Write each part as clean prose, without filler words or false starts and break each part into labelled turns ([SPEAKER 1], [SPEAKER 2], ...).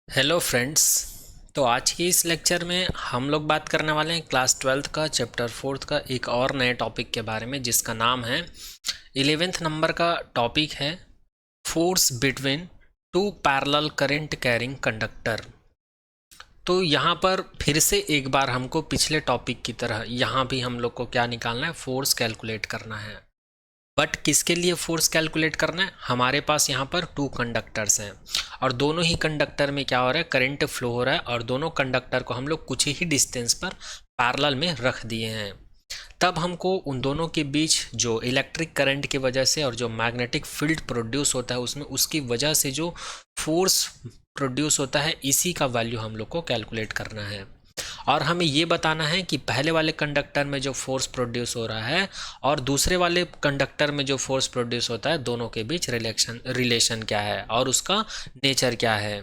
[SPEAKER 1] Hello friends. तो आज की इस लेक्चर में हम लोग बात करने वाले हैं क्लास 12th का चैप्टर 4th का एक और नए टॉपिक के बारे में, जिसका नाम है 11th नंबर का टॉपिक है force between two parallel current carrying conductor. तो यहाँ पर फिर से एक बार हमको पिछले टॉपिक की तरह यहाँ भी हम लोग को क्या निकालना है, फोर्स कैलकुलेट करना है। बट किसके लिए फोर्स कैलकुलेट करना है? हमारे पास यहाँ पर टू कंडक्टर्स हैं और दोनों ही कंडक्टर में क्या हो रहा है, करंट फ्लो हो रहा है और दोनों कंडक्टर को हम लोग कुछ ही डिस्टेंस पर पैरेलल में रख दिए हैं। तब हमको उन दोनों के बीच जो इलेक्ट्रिक करंट की वजह से और जो मैग्नेटिक फील्ड प्रोड्यूस होता है उसमें उसकी वजह से जो फोर्स प्रोड्यूस होता है, इसी का वैल्यू हम लोग को कैलकुलेट करना है। और हमें ये बताना है कि पहले वाले कंडक्टर में जो फोर्स प्रोड्यूस हो रहा है और दूसरे वाले कंडक्टर में जो फोर्स प्रोड्यूस होता है, दोनों के बीच रिलेशन क्या है और उसका नेचर क्या है।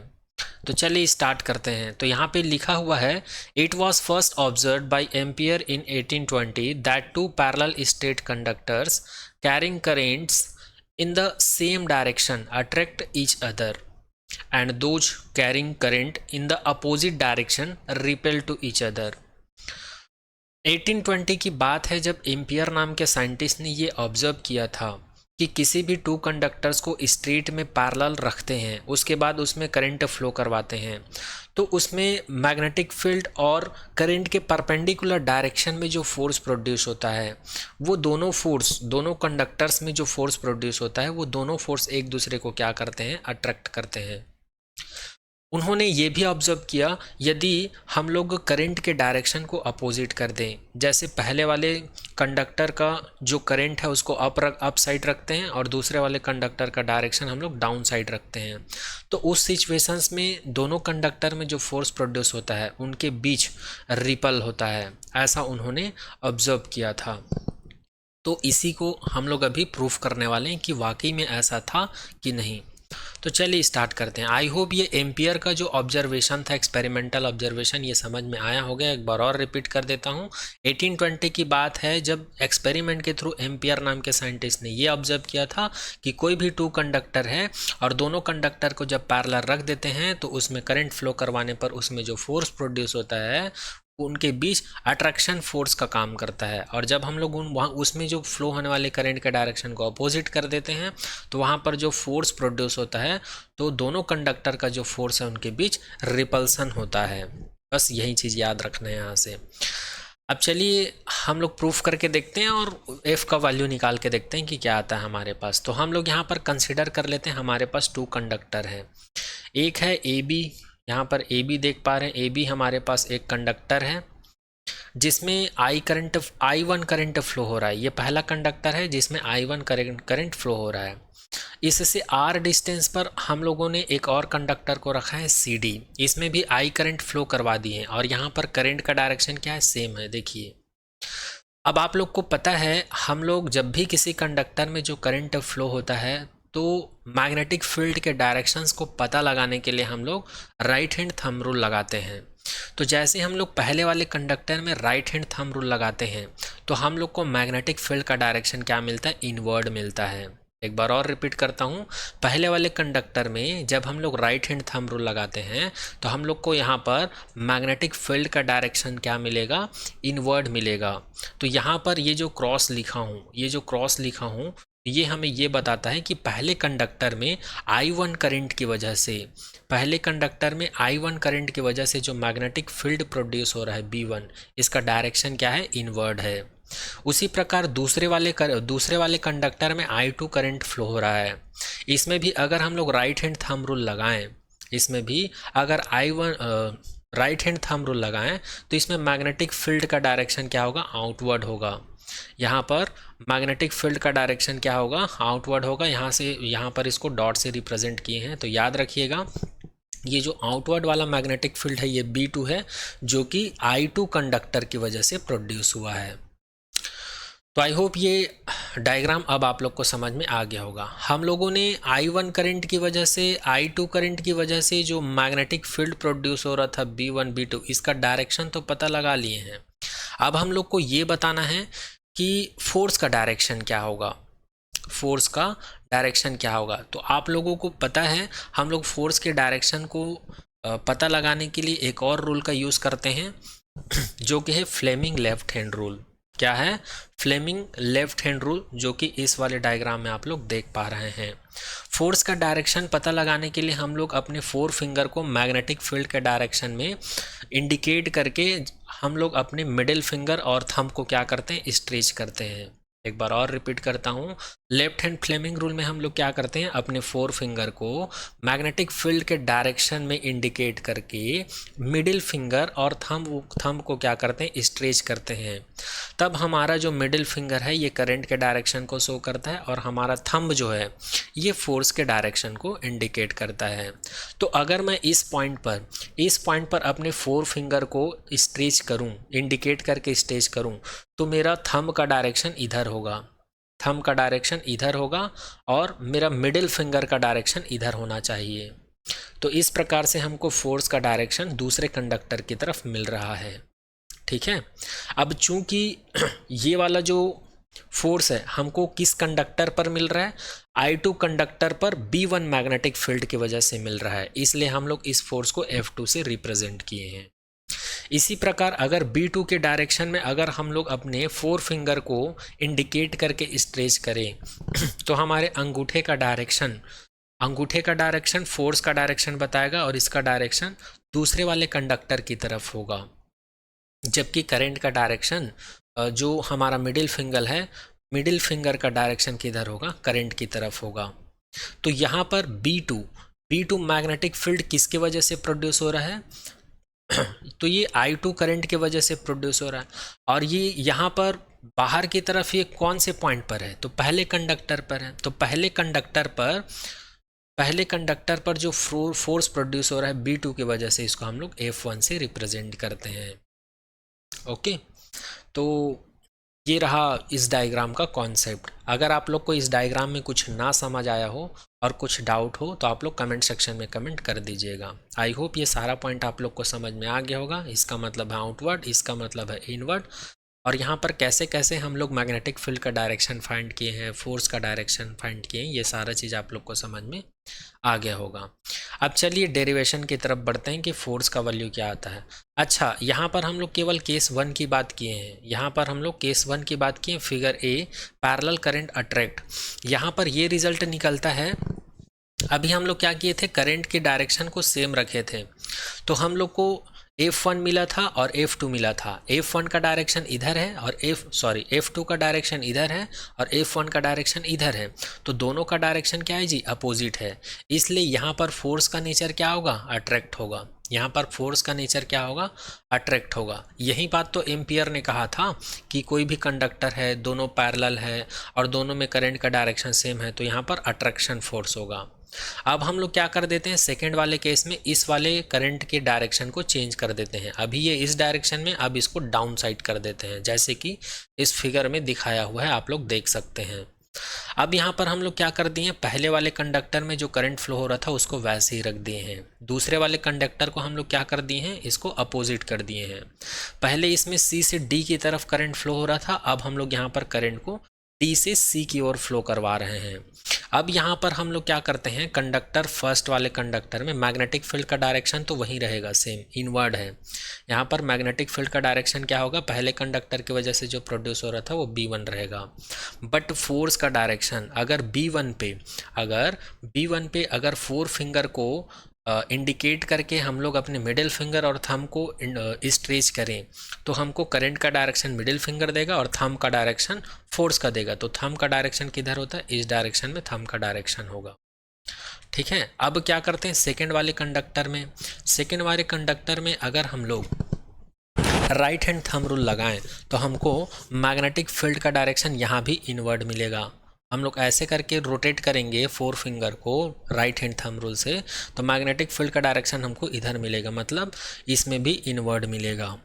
[SPEAKER 1] तो चलिए स्टार्ट करते हैं। तो यहाँ पे लिखा हुआ है, it was first observe by Ampere in 1820 that two parallel straight conductors carrying currents in the same direction attract each other and those carrying current in the opposite direction repel to each other। 1820 की बात है जब ampere नाम के scientist ने ये observe किया था कि किसी भी टू कंडक्टर्स को स्ट्रेट में पैरेलल रखते हैं, उसके बाद उसमें करंट फ्लो करवाते हैं, तो उसमें मैग्नेटिक फील्ड और करंट के परपेंडिकुलर डायरेक्शन में जो फोर्स प्रोड्यूस होता है, वो दोनों फोर्स, दोनों कंडक्टर्स में जो फोर्स प्रोड्यूस होता है, वो दोनों फोर्स एक दूसरे को क्या करते हैं, अट्रैक्ट करते हैं। उन्होंने ये भी ऑब्जर्व किया, यदि हम लोग करंट के डायरेक्शन को अपोजिट कर दें, जैसे पहले वाले कंडक्टर का जो करंट है उसको अप साइड रखते हैं और दूसरे वाले कंडक्टर का डायरेक्शन हम लोग डाउन साइड रखते हैं, तो उस सिचुएशंस में दोनों कंडक्टर में जो फोर्स प्रोड्यूस होता है उनके बीच रिपल होता है, ऐसा उन्होंने ऑब्जर्व किया था। तो इसी को हम लोग अभी प्रूफ करने वाले हैं कि वाकई में ऐसा था कि नहीं। तो चलिए स्टार्ट करते हैं। आई होप ये एम्पियर का जो ऑब्जर्वेशन था, एक्सपेरिमेंटल ऑब्जर्वेशन, ये समझ में आया होगा। एक बार और रिपीट कर देता हूँ। 1820 की बात है जब एक्सपेरिमेंट के थ्रू एम्पियर नाम के साइंटिस्ट ने ये ऑब्जर्व किया था कि कोई भी टू कंडक्टर है और दोनों कंडक्टर को जब पैरेलल रख देते हैं तो उसमें करंट फ्लो करवाने पर उसमें जो फोर्स प्रोड्यूस होता है उनके बीच अट्रैक्शन फोर्स का काम करता है, और जब हम लोग वहाँ उसमें जो फ्लो होने वाले करंट के डायरेक्शन को अपोजिट कर देते हैं तो वहाँ पर जो फोर्स प्रोड्यूस होता है, तो दोनों कंडक्टर का जो फोर्स है उनके बीच रिपल्सन होता है। बस यही चीज़ याद रखना है यहाँ से। अब चलिए हम लोग प्रूफ करके देखते हैं और एफ का वैल्यू निकाल के देखते हैं कि क्या आता है हमारे पास। तो हम लोग यहाँ पर कंसिडर कर लेते हैं, हमारे पास टू कंडक्टर हैं। एक है ए बी, यहाँ पर ए बी देख पा रहे हैं, ए बी हमारे पास एक कंडक्टर है जिसमें आई वन करंट फ्लो हो रहा है। ये पहला कंडक्टर है जिसमें आई वन करंट फ्लो हो रहा है। इससे आर डिस्टेंस पर हम लोगों ने एक और कंडक्टर को रखा है सी डी, इसमें भी आई करंट फ्लो करवा दिए हैं और यहाँ पर करंट का डायरेक्शन क्या है, सेम है। देखिए अब आप लोग को पता है, हम लोग जब भी किसी कंडक्टर में जो करंट फ्लो होता है तो मैग्नेटिक फील्ड के डायरेक्शंस को पता लगाने के लिए हम लोग राइट हैंड थंब रूल लगाते हैं। तो जैसे हम लोग पहले वाले कंडक्टर में राइट हैंड थंब रूल लगाते हैं तो हम लोग को मैग्नेटिक फील्ड का डायरेक्शन क्या मिलता है, इनवर्ड मिलता है। एक बार और रिपीट करता हूँ, पहले वाले कंडक्टर में जब हम लोग राइट हैंड थंब रूल लगाते हैं तो हम लोग को यहाँ पर मैग्नेटिक फील्ड का डायरेक्शन क्या मिलेगा, इनवर्ड मिलेगा। तो यहाँ पर ये जो क्रॉस लिखा हूँ, ये जो क्रॉस लिखा हूँ, ये हमें ये बताता है कि पहले कंडक्टर में आई वन करंट की वजह से, पहले कंडक्टर में आई वन करंट की वजह से जो मैग्नेटिक फील्ड प्रोड्यूस हो रहा है बी वन, इसका डायरेक्शन क्या है, इनवर्ड है। उसी प्रकार दूसरे वाले कंडक्टर में आई टू करंट फ्लो हो रहा है। इसमें भी अगर हम लोग राइट हैंड थंब रूल लगाएं, इसमें भी अगर I one right hand thumb rule लगाएं तो इसमें मैग्नेटिक फील्ड का डायरेक्शन क्या होगा, आउटवर्ड होगा। यहाँ पर मैग्नेटिक फील्ड का डायरेक्शन क्या होगा, आउटवर्ड होगा। यहाँ से यहाँ पर इसको डॉट से रिप्रेजेंट किए हैं, तो याद रखिएगा ये जो आउटवर्ड वाला मैग्नेटिक फील्ड है ये B2 है, जो कि I2 कंडक्टर की वजह से प्रोड्यूस हुआ है। तो आई होप ये डायग्राम अब आप लोग को समझ में आ गया होगा। हम लोगों ने I1 करंट की वजह से, I2 करंट की वजह से जो मैग्नेटिक फील्ड प्रोड्यूस हो रहा था B1 B2, इसका डायरेक्शन तो पता लगा लिए हैं। अब हम लोग को ये बताना है कि फोर्स का डायरेक्शन क्या होगा, फोर्स का डायरेक्शन क्या होगा। तो आप लोगों को पता है हम लोग फोर्स के डायरेक्शन को पता लगाने के लिए एक और रूल का यूज़ करते हैं जो कि है फ्लेमिंग लेफ्ट हैंड रूल। क्या है? फ्लेमिंग लेफ्ट हैंड रूल, जो कि इस वाले डायग्राम में आप लोग देख पा रहे हैं। फोर्स का डायरेक्शन पता लगाने के लिए हम लोग अपने 4 फिंगर को मैग्नेटिक फील्ड के डायरेक्शन में इंडिकेट करके हम लोग अपने मिडिल फिंगर और थंब को क्या करते हैं? स्ट्रेच करते हैं। एक बार और रिपीट करता हूँ, लेफ्ट हैंड फ्लेमिंग रूल में हम लोग क्या करते हैं? अपने 4 फिंगर को मैग्नेटिक फील्ड के डायरेक्शन में इंडिकेट करके मिडिल फिंगर और थंब को क्या करते हैं? स्ट्रेच करते हैं। तब हमारा जो मिडिल फिंगर है ये करंट के डायरेक्शन को शो करता है और हमारा थंब जो है ये फोर्स के डायरेक्शन को इंडिकेट करता है। तो अगर मैं इस पॉइंट पर अपने 4 फिंगर को स्ट्रेच करूं, इंडिकेट करके स्ट्रेच करूं, तो मेरा थंब का डायरेक्शन इधर होगा, थंब का डायरेक्शन इधर होगा और मेरा मिडिल फिंगर का डायरेक्शन इधर होना चाहिए। तो इस प्रकार से हमको फोर्स का डायरेक्शन दूसरे कंडक्टर की तरफ मिल रहा है। ठीक है। अब चूंकि ये वाला जो फोर्स है हमको किस कंडक्टर पर मिल रहा है? I2 कंडक्टर पर B1 मैग्नेटिक फील्ड की वजह से मिल रहा है, इसलिए हम लोग इस फोर्स को F2 से रिप्रेजेंट किए हैं। इसी प्रकार अगर B2 के डायरेक्शन में अगर हम लोग अपने 4 फिंगर को इंडिकेट करके स्ट्रेच करें तो हमारे अंगूठे का डायरेक्शन फोर्स का डायरेक्शन बताएगा और इसका डायरेक्शन दूसरे वाले कंडक्टर की तरफ होगा, जबकि करंट का डायरेक्शन जो हमारा मिडिल फिंगर है, मिडिल फिंगर का डायरेक्शन किधर होगा? करंट की तरफ होगा। तो यहाँ पर B2 मैग्नेटिक फील्ड किसके वजह से प्रोड्यूस हो रहा है? तो ये I2 करंट के वजह से प्रोड्यूस हो रहा है। और ये यहाँ पर बाहर की तरफ ये कौन से पॉइंट पर है? तो पहले कंडक्टर पर है। तो पहले कंडक्टर पर जो फोर्स प्रोड्यूस हो रहा है B2 की वजह से, इसको हम लोग F1 से रिप्रेजेंट करते हैं। ओके, तो ये रहा इस डायग्राम का कॉन्सेप्ट। अगर आप लोग को इस डायग्राम में कुछ ना समझ आया हो और कुछ डाउट हो तो आप लोग कमेंट सेक्शन में कमेंट कर दीजिएगा। आई होप ये सारा पॉइंट आप लोग को समझ में आ गया होगा। इसका मतलब है आउटवर्ड, इसका मतलब है इनवर्ड, और यहाँ पर कैसे कैसे हम लोग मैग्नेटिक फील्ड का डायरेक्शन फाइंड किए हैं, फोर्स का डायरेक्शन फाइंड किए हैं, ये सारा चीज़ आप लोग को समझ में आ गया होगा। अब चलिए डेरिवेशन की तरफ बढ़ते हैं कि फोर्स का वैल्यू क्या आता है। अच्छा, यहाँ पर हम लोग केवल केस 1 की बात किए हैं। यहाँ पर हम लोग केस 1 की बात किए, figure A, parallel current attract. यहाँ पर ये रिजल्ट निकलता है। अभी हम लोग क्या किए थे? करंट के डायरेक्शन को सेम रखे थे, तो हम लोग को F1 मिला था और F2 मिला था। F1 का डायरेक्शन इधर है और F2 का डायरेक्शन इधर है और F1 का डायरेक्शन इधर है। तो दोनों का डायरेक्शन क्या है जी? अपोजिट है। इसलिए यहाँ पर फोर्स का नेचर क्या होगा? अट्रैक्ट होगा। यहाँ पर फोर्स का नेचर क्या होगा? अट्रैक्ट होगा। यही बात तो एम्पियर ने कहा था कि कोई भी कंडक्टर है, दोनों पैरेलल है और दोनों में करंट का डायरेक्शन सेम है, तो यहाँ पर अट्रैक्शन फोर्स होगा। अब हम लोग क्या कर देते हैं? सेकंड वाले केस में इस वाले करंट के डायरेक्शन को चेंज कर देते हैं। अभी ये इस डायरेक्शन में, अब इसको डाउन साइड कर देते हैं, जैसे कि इस फिगर में दिखाया हुआ है, आप लोग देख सकते हैं। अब यहाँ पर हम लोग क्या कर दिए? पहले वाले कंडक्टर में जो करंट फ्लो हो रहा था उसको वैसे ही रख दिए हैं। दूसरे वाले कंडक्टर को हम लोग क्या कर दिए हैं? इसको अपोजिट कर दिए हैं। पहले इसमें C से D की तरफ करंट फ्लो हो रहा था, अब हम लोग यहाँ पर करंट को D से C की ओर फ्लो करवा रहे हैं। अब यहाँ पर हम लोग क्या करते हैं? कंडक्टर, फर्स्ट वाले कंडक्टर में मैग्नेटिक फील्ड का डायरेक्शन तो वही रहेगा, सेम इनवर्ड है। यहाँ पर मैग्नेटिक फील्ड का डायरेक्शन क्या होगा? पहले कंडक्टर की वजह से जो प्रोड्यूस हो रहा था वो B1 रहेगा। बट फोर्स का डायरेक्शन अगर B1 पे अगर 4 फिंगर को इंडिकेट करके हम लोग अपने मिडिल फिंगर और थंब को स्ट्रेच करें तो हमको करंट का डायरेक्शन मिडिल फिंगर देगा और थंब का डायरेक्शन फोर्स का देगा। तो थंब का डायरेक्शन किधर होता है? इस डायरेक्शन में थंब का डायरेक्शन होगा। ठीक है। अब क्या करते हैं? सेकंड वाले कंडक्टर में अगर हम लोग राइट हैंड थंब रूल लगाएं तो हमको मैग्नेटिक फील्ड का डायरेक्शन यहाँ भी इनवर्ड मिलेगा। हम लोग ऐसे करके रोटेट करेंगे 4 फिंगर को राइट हैंड थंब रूल से, तो मैग्नेटिक फील्ड का डायरेक्शन हमको इधर मिलेगा, मतलब इसमें भी इनवर्ड मिलेगा।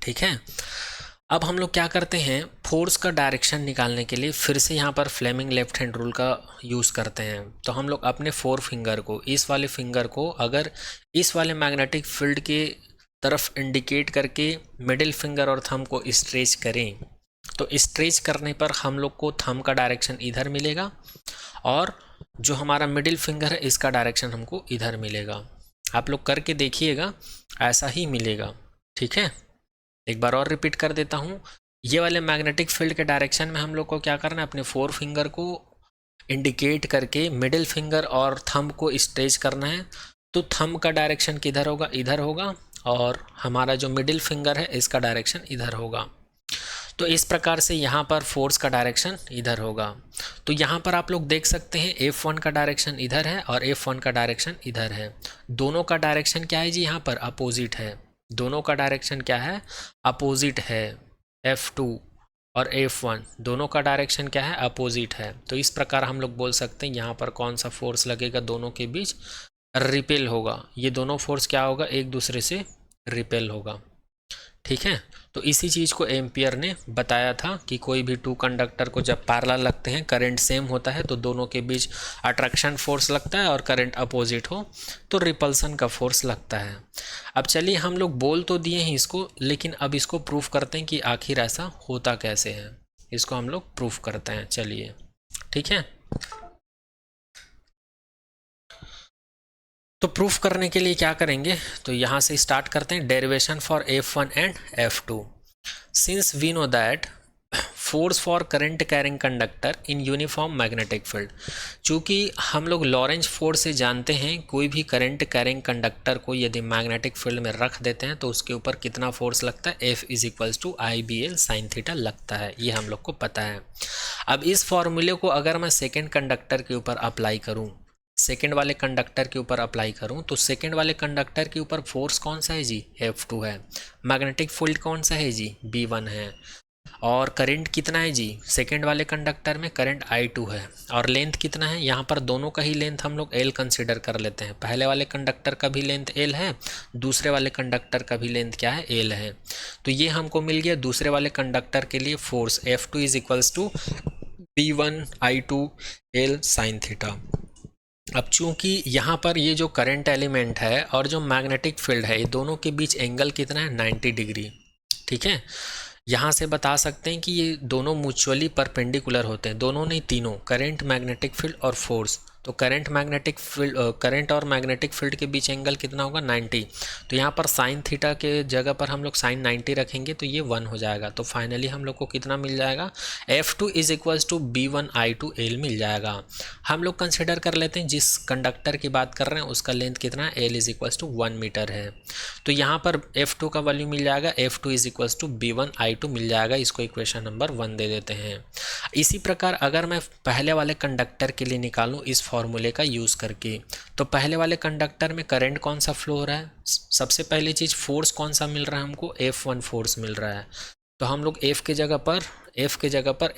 [SPEAKER 1] ठीक है। अब हम लोग क्या करते हैं? फोर्स का डायरेक्शन निकालने के लिए फिर से यहाँ पर फ्लेमिंग लेफ्ट हैंड रूल का यूज़ करते हैं। तो हम लोग अपने 4 फिंगर को, इस वाले फिंगर को अगर इस वाले मैग्नेटिक फील्ड के तरफ इंडिकेट करके मिडिल फिंगर और थंब को स्ट्रेच करें तो स्ट्रेच करने पर हम लोग को थंब का डायरेक्शन इधर मिलेगा और जो हमारा मिडिल फिंगर है इसका डायरेक्शन हमको इधर मिलेगा। आप लोग करके देखिएगा, ऐसा ही मिलेगा। ठीक है, एक बार और रिपीट कर देता हूँ। ये वाले मैग्नेटिक फील्ड के डायरेक्शन में हम लोग को क्या करना है, अपने 4 फिंगर को इंडिकेट करके मिडिल फिंगर और थंब को स्ट्रेच करना है। तो थंब का डायरेक्शन किधर होगा, इधर होगा, और हमारा जो मिडिल फिंगर है इसका डायरेक्शन इधर होगा। तो इस प्रकार से यहाँ पर फोर्स का डायरेक्शन इधर होगा। तो यहाँ पर आप लोग देख सकते हैं F1 का डायरेक्शन इधर है और F1 का डायरेक्शन इधर है। दोनों का डायरेक्शन क्या है जी, यहाँ पर अपोजिट है। दोनों का डायरेक्शन क्या है, अपोजिट है। F2 और F1 दोनों का डायरेक्शन क्या है, अपोजिट है। तो इस प्रकार हम लोग बोल सकते हैं यहाँ पर कौन सा फोर्स लगेगा, दोनों के बीच रिपेल होगा। ये दोनों फोर्स क्या होगा, एक दूसरे से रिपेल होगा। ठीक है, तो इसी चीज़ को एम्पियर ने बताया था कि कोई भी 2 कंडक्टर को जब पैरेलल लगते हैं, करंट सेम होता है, तो दोनों के बीच अट्रैक्शन फोर्स लगता है, और करंट अपोजिट हो तो रिपल्सन का फोर्स लगता है। अब चलिए, हम लोग बोल तो दिए हैं इसको, लेकिन अब इसको प्रूफ करते हैं कि आखिर ऐसा होता कैसे है। इसको हम लोग प्रूफ करते हैं, चलिए। ठीक है, तो प्रूफ करने के लिए क्या करेंगे, तो यहाँ से स्टार्ट करते हैं। Derivation for F1 and F2। Since we know that force for current carrying conductor in uniform magnetic field, चूँकि हम लोग लॉरेंज फोर्स से जानते हैं कोई भी करंट कैरिंग कंडक्टर को यदि मैग्नेटिक फील्ड में रख देते हैं तो उसके ऊपर कितना फोर्स लगता है, F is equals to IBL sine theta लगता है, ये हम लोग को पता है। अब इस फॉर्मूले को अगर मैं सेकेंड कंडक्टर के ऊपर अप्लाई करूँ, सेकेंड वाले कंडक्टर के ऊपर अप्लाई करूं, तो सेकेंड वाले कंडक्टर के ऊपर फोर्स कौन सा है जी, F2 है। मैग्नेटिक फील्ड कौन सा है जी, B1 है। और करंट कितना है जी, सेकेंड वाले कंडक्टर में करंट I2 है। और लेंथ कितना है, यहाँ पर दोनों का ही लेंथ हम लोग L कंसिडर कर लेते हैं। पहले वाले कंडक्टर का भी लेंथ L है, दूसरे वाले कंडक्टर का भी लेंथ क्या है, L है। तो ये हमको मिल गया दूसरे वाले कंडक्टर के लिए force F2 is equals to B1 I2 L sine theta. अब चूंकि यहाँ पर ये जो करंट एलिमेंट है और जो मैग्नेटिक फील्ड है, ये दोनों के बीच एंगल कितना है, 90 डिग्री। ठीक है, यहाँ से बता सकते हैं कि ये दोनों म्यूचुअली परपेंडिकुलर होते हैं, दोनों नहीं, तीनों, करंट, मैग्नेटिक फील्ड और फोर्स। तो करंट मैग्नेटिक फील्ड, करंट और मैग्नेटिक फील्ड के बीच एंगल कितना होगा, 90। तो यहाँ पर साइन थीटा के जगह पर हम लोग साइन 90 रखेंगे तो ये 1 हो जाएगा। तो फाइनली हम लोग को कितना मिल जाएगा, F2 is equals to B1 I2 L मिल जाएगा। हम लोग कंसिडर कर लेते हैं जिस कंडक्टर की बात कर रहे हैं उसका लेंथ कितना है, L is equals to 1 metre है। तो यहाँ पर F2 का वैल्यू मिल जाएगा, F2 is equals to B1 I2 मिल जाएगा। इसको इक्वेशन नंबर 1 दे देते हैं। इसी प्रकार अगर मैं पहले वाले कंडक्टर के लिए निकालूं इस फॉर्मूले का यूज़ करके, तो पहले वाले कंडक्टर में करंट कौन सा फ्लो हो रहा है, सबसे पहली चीज़ फोर्स कौन सा मिल रहा है हमको, F1 फोर्स मिल रहा है। तो हम लोग F के जगह पर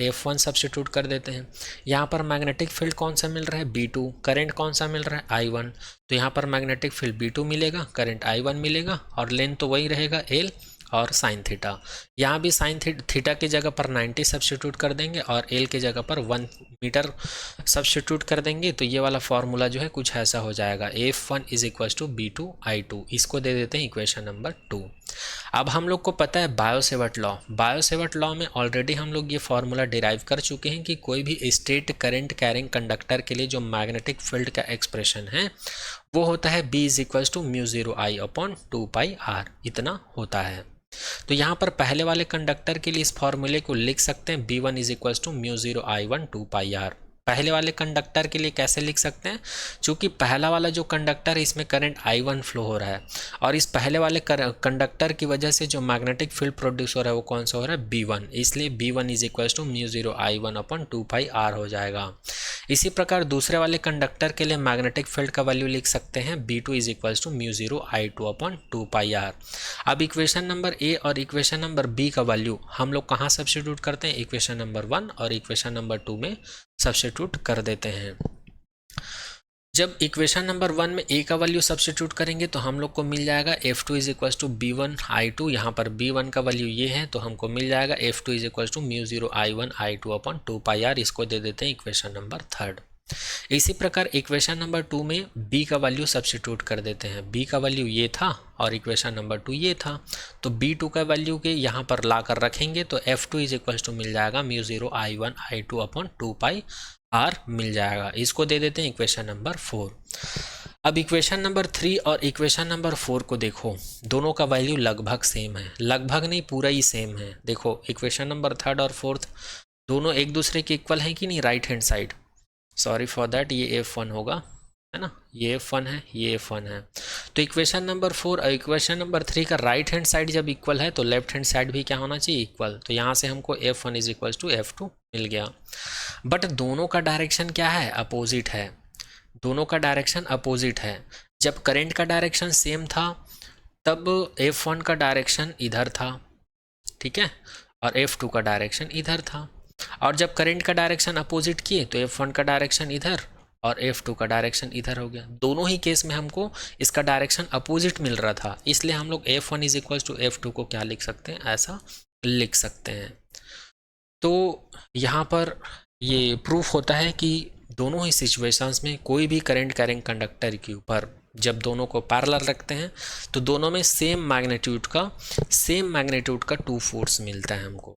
[SPEAKER 1] F1 सब्स्टिट्यूट कर देते हैं। यहाँ पर मैग्नेटिक फील्ड कौन सा मिल रहा है, B2। करंट कौन सा मिल रहा है, I1। तो यहाँ पर मैग्नेटिक फील्ड B2 मिलेगा, करंट I1 मिलेगा, और लेंथ तो वही रहेगा L और साइन थीटा। यहाँ भी साइन थीटा की जगह पर 90 सब्स्टिट्यूट कर देंगे और L की जगह पर 1 मीटर सब्स्टिट्यूट कर देंगे। तो ये वाला फॉर्मूला जो है कुछ ऐसा हो जाएगा, F1 is equal to B2 I2। इसको दे देते हैं इक्वेशन नंबर 2। अब हम लोग को पता है बायो-सेवर्ट लॉ। बायो-सेवर्ट लॉ में ऑलरेडी हम लोग ये फॉर्मूला डिराइव कर चुके हैं कि कोई भी स्ट्रेट करंट कैरिंग कंडक्टर के लिए जो मैग्नेटिक फील्ड का एक्सप्रेशन है वो होता है B is equal to μ0I/2πr, इतना होता है। तो यहाँ पर पहले वाले कंडक्टर के लिए इस फॉर्मूले को लिख सकते हैं, B1 is equal to μ0I/2πr। पहले वाले कंडक्टर के लिए कैसे लिख सकते हैं, चूंकि पहला वाला जो कंडक्टर है इसमें करंट I1 फ्लो हो रहा है, और इस पहले वाले कंडक्टर की वजह से जो मैग्नेटिक फील्ड प्रोड्यूस हो रहा है वो कौन सा हो रहा है, B1। इसलिए B1 is equal to μ0I1/2πr हो जाएगा। इसी प्रकार दूसरे वाले कंडक्टर के लिए मैग्नेटिक फील्ड का वैल्यू लिख सकते हैं, B2 is equal to μ0I2/2πr। अब इक्वेशन नंबर A और इक्वेशन नंबर B का वैल्यू हम लोग कहाँ सब्स्टिट्यूट करते हैं, इक्वेशन नंबर 1 और इक्वेशन नंबर 2 में सब्स्टिट्यूट कर देते हैं। जब इक्वेशन नंबर 1 में A का वैल्यू सब्स्टिट्यूट करेंगे तो हम लोग को मिल जाएगा F2 is equal to B1 I2। यहाँ पर B1 का वैल्यू ये है तो हमको मिल जाएगा F2 is equal to μ0I1/2πr। इसको दे देते हैं इक्वेशन नंबर 3। इसी प्रकार इक्वेशन नंबर 2 में B का वैल्यू सब्स्टिट्यूट कर देते हैं। B का वैल्यू ये था और इक्वेशन नंबर 2 ये था, तो B2 का वैल्यू के यहाँ पर ला कर रखेंगे तो F2 इज इक्वल टू मिल जाएगा μ0I1/2πr मिल जाएगा। इसको दे देते हैं इक्वेशन नंबर 4। अब इक्वेशन नंबर 3 और इक्वेशन नंबर 4 को देखो, दोनों का वैल्यू लगभग सेम है, लगभग नहीं पूरा ही सेम है। देखो इक्वेशन नंबर 3 और 4 दोनों एक दूसरे के इक्वल हैं कि नहीं, right hand side. Sorry for that, ये F1 होगा, है ना, ये F1 है, ये F1 है। तो इक्वेशन नंबर 4 और इक्वेशन नंबर 3 का राइट हैंड साइड जब इक्वल है तो लेफ्ट हैंड साइड भी क्या होना चाहिए, इक्वल। तो यहाँ से हमको F1 is equal to F2 मिल गया। बट दोनों का डायरेक्शन क्या है, अपोजिट है, दोनों का डायरेक्शन अपोजिट है। जब करंट का डायरेक्शन सेम था तब F1 का डायरेक्शन इधर था, ठीक है, और F2 का डायरेक्शन इधर था। और जब करंट का डायरेक्शन अपोजिट किए तो F1 का डायरेक्शन इधर और F2 का डायरेक्शन इधर हो गया। दोनों ही केस में हमको इसका डायरेक्शन अपोजिट मिल रहा था, इसलिए हम लोग F1 is equal to F2 को क्या लिख सकते हैं, ऐसा लिख सकते हैं। तो यहाँ पर ये प्रूफ होता है कि दोनों ही सिचुएशंस में कोई भी करंट कैरिंग कंडक्टर के ऊपर जब दोनों को पैरेलल रखते हैं तो दोनों में सेम मैग्नीट्यूड का टू फोर्स मिलता है हमको।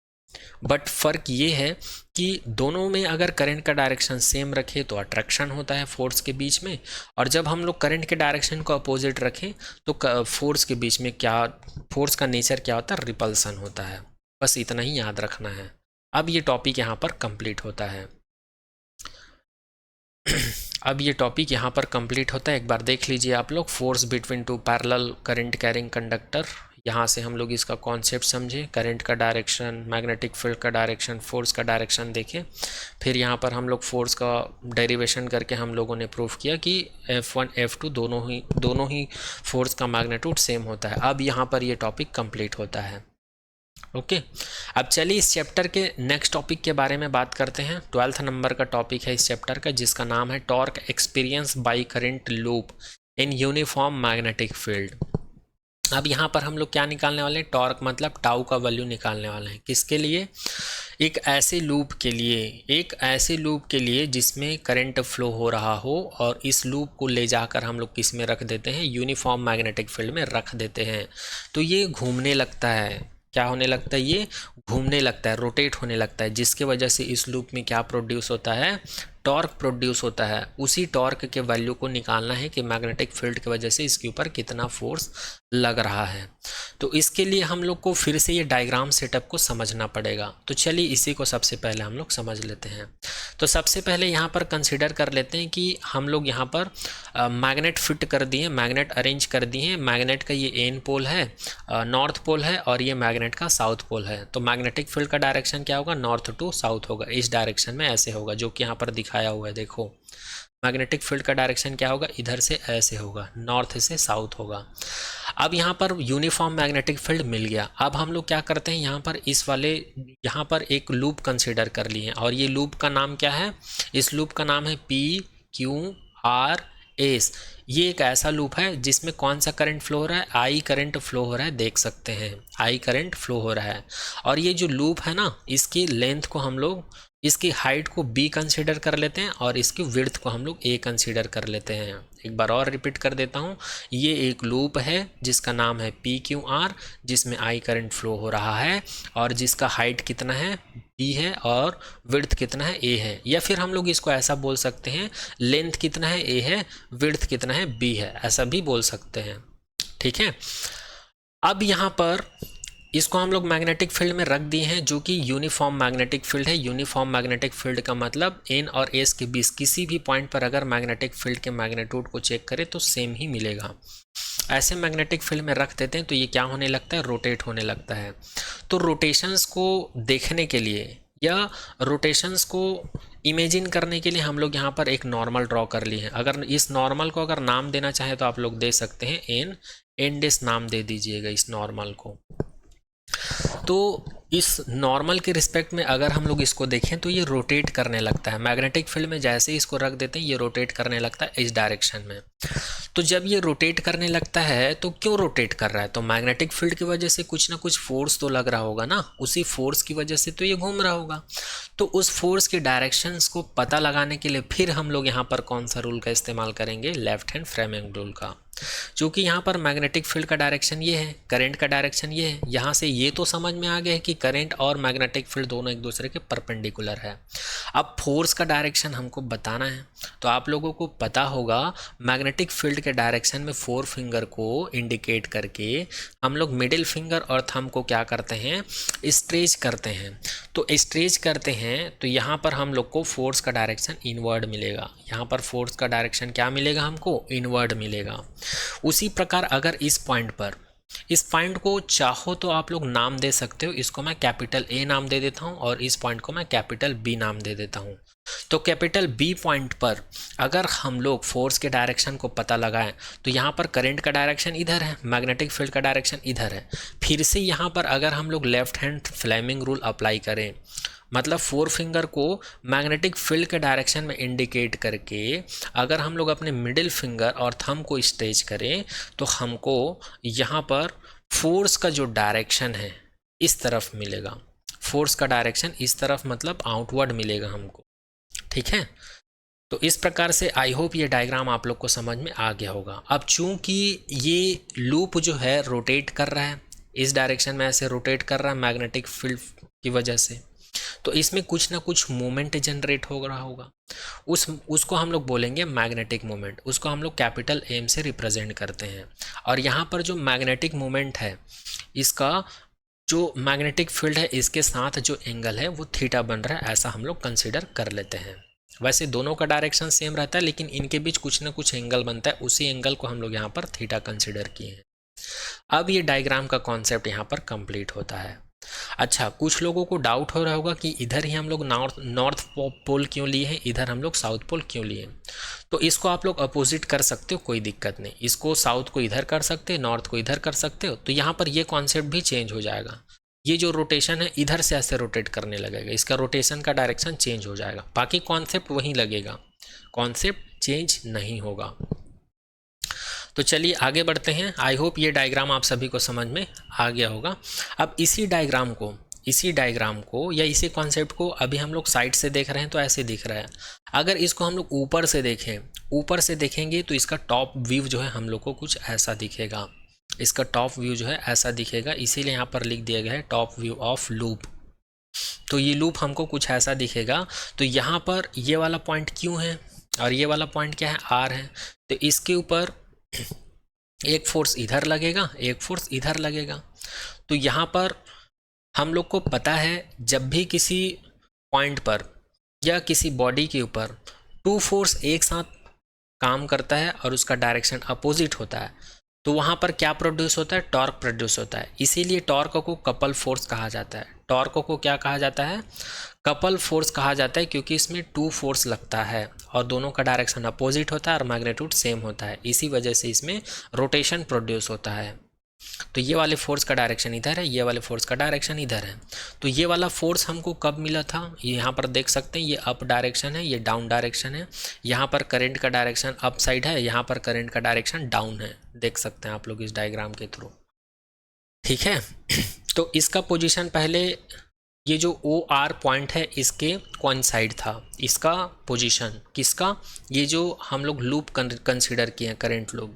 [SPEAKER 1] बट फर्क ये है कि दोनों में अगर करंट का डायरेक्शन सेम रखें तो अट्रैक्शन होता है फोर्स के बीच में, और जब हम लोग करंट के डायरेक्शन को अपोजिट रखें तो फोर्स के बीच में क्या, फोर्स का नेचर क्या होता है, रिपल्सन होता है। बस इतना ही याद रखना है। अब ये टॉपिक यहाँ पर कंप्लीट होता है। अब ये टॉपिक यहाँ पर कंप्लीट होता है, एक बार देख लीजिए आप लोग, force between two parallel current carrying conductor. यहाँ से हम लोग इसका कॉन्सेप्ट समझे, करंट का डायरेक्शन, मैग्नेटिक फील्ड का डायरेक्शन, फोर्स का डायरेक्शन देखें। फिर यहाँ पर हम लोग फोर्स का डेरिवेशन करके हम लोगों ने प्रूफ किया कि F1 F2 दोनों ही फोर्स का मैग्नीट्यूड सेम होता है। अब यहाँ पर ये टॉपिक कंप्लीट होता है। ओके अब चलिए इस चैप्टर के नेक्स्ट टॉपिक के बारे में बात करते हैं। 12th नंबर का टॉपिक है इस चैप्टर का, जिसका नाम है torque experience by current loop in uniform magnetic field. अब यहाँ पर हम लोग क्या निकालने वाले हैं, टॉर्क मतलब टाउ का वैल्यू निकालने वाले हैं। किसके लिए, एक ऐसे लूप के लिए जिसमें करंट फ्लो हो रहा हो, और इस लूप को ले जाकर हम लोग किस में रख देते हैं, यूनिफॉर्म मैग्नेटिक फील्ड में रख देते हैं। तो ये घूमने लगता है, क्या होने लगता है, ये घूमने लगता है, रोटेट होने लगता है, जिसके वजह से इस लूप में क्या प्रोड्यूस होता है, टॉर्क प्रोड्यूस होता है। उसी टॉर्क के वैल्यू को निकालना है कि मैग्नेटिक फील्ड की वजह से इसके ऊपर कितना फोर्स लग रहा है। तो इसके लिए हम लोग को फिर से ये डायग्राम सेटअप को समझना पड़ेगा। तो चलिए इसी को सबसे पहले हम लोग समझ लेते हैं। तो सबसे पहले यहाँ पर कंसिडर कर लेते हैं कि हम लोग यहाँ पर मैग्नेट फिट कर दिए, मैग्नेट अरेंज कर दिए। मैग्नेट का ये एन पोल है, नॉर्थ पोल है, और ये मैग्नेट का साउथ पोल है। तो मैग्नेटिक फील्ड का डायरेक्शन क्या होगा, नॉर्थ टू साउथ होगा, इस डायरेक्शन में ऐसे होगा, जो कि यहाँ पर दिखाया हुआ है। देखो मैग्नेटिक फील्ड का डायरेक्शन क्या होगा, इधर से ऐसे होगा, नॉर्थ से साउथ होगा। अब यहाँ पर यूनिफॉर्म मैग्नेटिक फील्ड मिल गया। अब हम लोग क्या करते हैं, यहाँ पर एक लूप कंसीडर कर लिए, और ये लूप का नाम क्या है, इस लूप का नाम है PQRS। ये एक ऐसा लूप है जिसमें कौन सा करंट फ्लो हो रहा है, I करंट फ्लो हो रहा है, देख सकते हैं I करंट फ्लो हो रहा है। और ये जो लूप है ना, इसकी लेंथ को हम लोग, इसकी हाइट को B कंसीडर कर लेते हैं, और इसकी विड्थ को हम लोग A कंसीडर कर लेते हैं। एक बार और रिपीट कर देता हूँ, ये एक लूप है जिसका नाम है PQR, जिसमें I करंट फ्लो हो रहा है, और जिसका हाइट कितना है, B है, और विड्थ कितना है, A है। या फिर हम लोग इसको ऐसा बोल सकते हैं, लेंथ कितना है, A है, विड्थ कितना है, B है, ऐसा भी बोल सकते हैं। ठीक है, अब यहाँ पर इसको हम लोग मैग्नेटिक फील्ड में रख दिए हैं, जो कि यूनिफॉर्म मैग्नेटिक फील्ड है। यूनिफॉर्म मैग्नेटिक फील्ड का मतलब N और S के बीच किसी भी पॉइंट पर अगर मैग्नेटिक फील्ड के मैग्नीट्यूड को चेक करें तो सेम ही मिलेगा। ऐसे मैग्नेटिक फील्ड में रख देते हैं तो ये क्या होने लगता है, रोटेट होने लगता है। तो रोटेशंस को देखने के लिए या रोटेशंस को इमेजिन करने के लिए हम लोग यहाँ पर एक नॉर्मल ड्रॉ कर लिए हैं। अगर इस नॉर्मल को अगर नाम देना चाहे तो आप लोग दे सकते हैं एन डेस नाम दे दीजिएगा इस नॉर्मल को। तो इस नॉर्मल के रिस्पेक्ट में अगर हम लोग इसको देखें तो ये रोटेट करने लगता है। मैग्नेटिक फील्ड में जैसे ही इसको रख देते हैं ये रोटेट करने लगता है इस डायरेक्शन में। तो जब ये रोटेट करने लगता है तो क्यों रोटेट कर रहा है, तो मैग्नेटिक फील्ड की वजह से कुछ ना कुछ फोर्स तो लग रहा होगा ना, उसी फोर्स की वजह से तो ये घूम रहा होगा। तो उस फोर्स के डायरेक्शंस को पता लगाने के लिए फिर हम लोग यहाँ पर कौन सा रूल का इस्तेमाल करेंगे, लेफ्ट हैंड फ्रेमिंग रूल का। क्योंकि यहाँ पर मैग्नेटिक फील्ड का डायरेक्शन ये है, करंट का डायरेक्शन ये है। यहाँ से ये तो समझ में आ गया है कि करंट और मैग्नेटिक फील्ड दोनों एक दूसरे के परपेंडिकुलर है। अब फोर्स का डायरेक्शन हमको बताना है, तो आप लोगों को पता होगा मैग्नेटिक फील्ड के डायरेक्शन में 4 फिंगर को इंडिकेट करके हम लोग मिडिल फिंगर और थंब को क्या करते हैं, स्ट्रेच करते हैं। तो स्ट्रेच करते हैं तो यहाँ पर हम लोग को फोर्स का डायरेक्शन इनवर्ड मिलेगा। यहाँ पर फोर्स का डायरेक्शन क्या मिलेगा, हमको इनवर्ड मिलेगा। उसी प्रकार अगर इस पॉइंट को चाहो तो आप लोग नाम दे सकते हो। इसको मैं कैपिटल ए नाम दे देता हूँ और इस पॉइंट को मैं कैपिटल बी नाम दे देता हूँ। तो कैपिटल बी पॉइंट पर अगर हम लोग फोर्स के डायरेक्शन को पता लगाएं तो यहाँ पर करंट का डायरेक्शन इधर है, मैग्नेटिक फील्ड का डायरेक्शन इधर है। फिर से यहाँ पर अगर हम लोग left hand Fleming rule apply करें, मतलब 4 फिंगर को मैग्नेटिक फील्ड के डायरेक्शन में इंडिकेट करके अगर हम लोग अपने मिडिल फिंगर और थंब को स्ट्रेच करें तो हमको यहाँ पर फोर्स का जो डायरेक्शन है इस तरफ मिलेगा। फोर्स का डायरेक्शन इस तरफ मतलब आउटवर्ड मिलेगा हमको, ठीक है। तो इस प्रकार से आई होप ये डायग्राम आप लोग को समझ में आ गया होगा। अब चूंकि ये लूप जो है रोटेट कर रहा है, इस डायरेक्शन में ऐसे रोटेट कर रहा है मैग्नेटिक फील्ड की वजह से, तो इसमें कुछ ना कुछ मोमेंट जनरेट हो रहा होगा। उसको हम लोग बोलेंगे मैग्नेटिक मोमेंट। उसको हम लोग कैपिटल एम से रिप्रेजेंट करते हैं। और यहाँ पर जो मैग्नेटिक मोमेंट है, इसका जो मैग्नेटिक फील्ड है इसके साथ जो एंगल है वो थीटा बन रहा है, ऐसा हम लोग कंसिडर कर लेते हैं। वैसे दोनों का डायरेक्शन सेम रहता है लेकिन इनके बीच कुछ ना कुछ एंगल बनता है, उसी एंगल को हम लोग यहाँ पर थीटा कंसिडर किए हैं। अब ये डायग्राम का कॉन्सेप्ट यहाँ पर कंप्लीट होता है। अच्छा, कुछ लोगों को डाउट हो रहा होगा कि इधर ही हम लोग नॉर्थ पोल क्यों लिए हैं, इधर हम लोग साउथ पोल क्यों लिए। तो इसको आप लोग अपोजिट कर सकते हो, कोई दिक्कत नहीं। इसको साउथ को इधर कर सकते हो, नॉर्थ को इधर कर सकते हो। तो यहाँ पर ये कॉन्सेप्ट भी चेंज हो जाएगा। ये जो रोटेशन है इधर से ऐसे रोटेट करने लगेगा, इसका रोटेशन का डायरेक्शन चेंज हो जाएगा। बाकी कॉन्सेप्ट वहीं लगेगा, कॉन्सेप्ट चेंज नहीं होगा। तो चलिए आगे बढ़ते हैं। आई होप ये डायग्राम आप सभी को समझ में आ गया होगा। अब इसी डायग्राम को या इसी कॉन्सेप्ट को अभी हम लोग साइड से देख रहे हैं तो ऐसे दिख रहा है। अगर इसको हम लोग ऊपर से देखेंगे तो इसका टॉप व्यू जो है हम लोग को कुछ ऐसा दिखेगा। इसका टॉप व्यू जो है ऐसा दिखेगा, इसीलिए यहाँ पर लिख दिया गया है टॉप व्यू ऑफ लूप। तो ये लूप हमको कुछ ऐसा दिखेगा। तो यहाँ पर ये वाला पॉइंट क्यों है और ये वाला पॉइंट क्या है, आर है। तो इसके ऊपर एक फोर्स इधर लगेगा, एक फोर्स इधर लगेगा। तो यहाँ पर हम लोग को पता है जब भी किसी पॉइंट पर या किसी बॉडी के ऊपर 2 फोर्स एक साथ काम करता है और उसका डायरेक्शन अपोजिट होता है तो वहाँ पर क्या प्रोड्यूस होता है, टॉर्क प्रोड्यूस होता है। इसीलिए टॉर्क को कपल फोर्स कहा जाता है। टॉर्क को क्या कहा जाता है, कपल फोर्स कहा जाता है, क्योंकि इसमें 2 फोर्स लगता है और दोनों का डायरेक्शन अपोजिट होता है और मैग्नीट्यूड सेम होता है। इसी वजह से इसमें रोटेशन प्रोड्यूस होता है। तो ये वाले फोर्स का डायरेक्शन इधर है, ये वाले फोर्स का डायरेक्शन इधर है। तो ये वाला फोर्स हमको कब मिला था, ये यहाँ पर देख सकते हैं, ये अप डायरेक्शन है, ये डाउन डायरेक्शन है। यहाँ पर करंट का डायरेक्शन अप साइड है, यहाँ पर करंट का डायरेक्शन डाउन है। देख सकते हैं आप लोग इस डायग्राम के थ्रू, ठीक है। तो इसका पोजीशन पहले ये जो ओ आर पॉइंट है इसके कोइंसाइड था, इसका पोजीशन किसका, ये जो हम लोग लूप कंसीडर किए हैं करंट लूप।